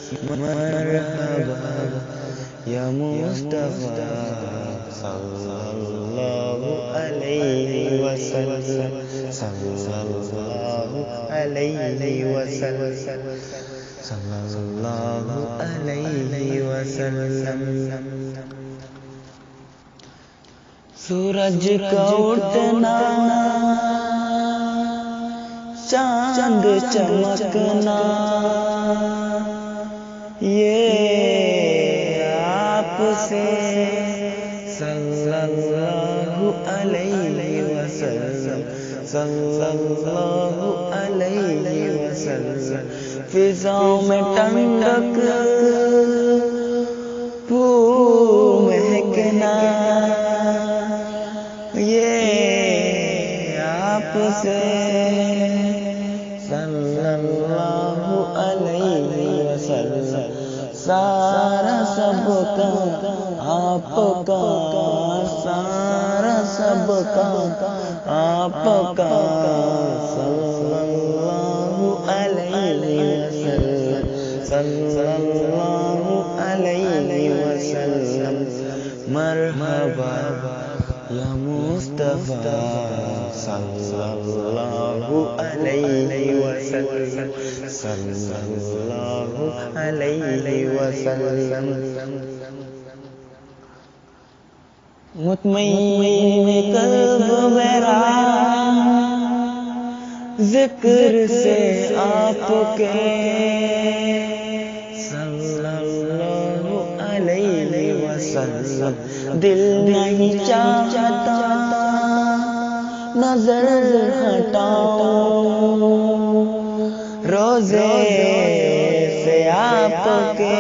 مرحبا یا مصطفیٰ صلی اللہ علیہ وسلم، صلی اللہ علیہ وسلم، صلی اللہ علیہ وسلم۔ سورج کا اٹھنا، چاند چمکنا، یہ آپ سے صلی اللہ علیہ وسلم، صلی اللہ علیہ وسلم۔ فضاؤں میں ٹھنڈک، پھول مہکنا، یہ آپ سے صلی اللہ علیہ وسلم۔ سارا سب کا آپ کا، سارا سب کا آپ کا، صلی اللہ علیہ وسلم، صلی اللہ علیہ وسلم۔ مرحبا یا مصطفیٰ صلی اللہ علیہ وسلم، صلی اللہ علیہ وسلم۔ مطمئن قلب میرا ذکر سے آپ کے، صلی اللہ علیہ وسلم۔ دل نہیں چاہتا نظر ہٹاؤں روزے سے آپ کے،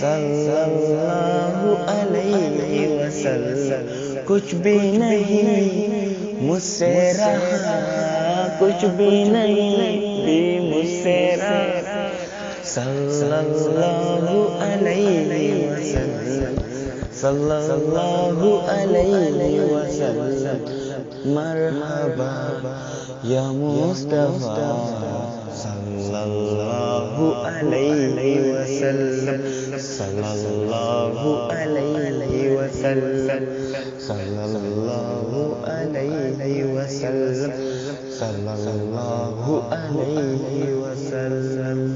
صلی اللہ علیہ وسلم۔ کچھ بھی نہیں مجھ سے رہا، کچھ بھی نہیں مجھ سے رہا، صلی اللہ علیہ وسلم، صلی اللہ علیہ وسلم۔ مرحبا یا مصطفیٰ صلی اللہ علیہ وسلم، صلی اللہ علیہ وسلم، صلی اللہ علیہ وسلم، صلی اللہ علیہ وسلم۔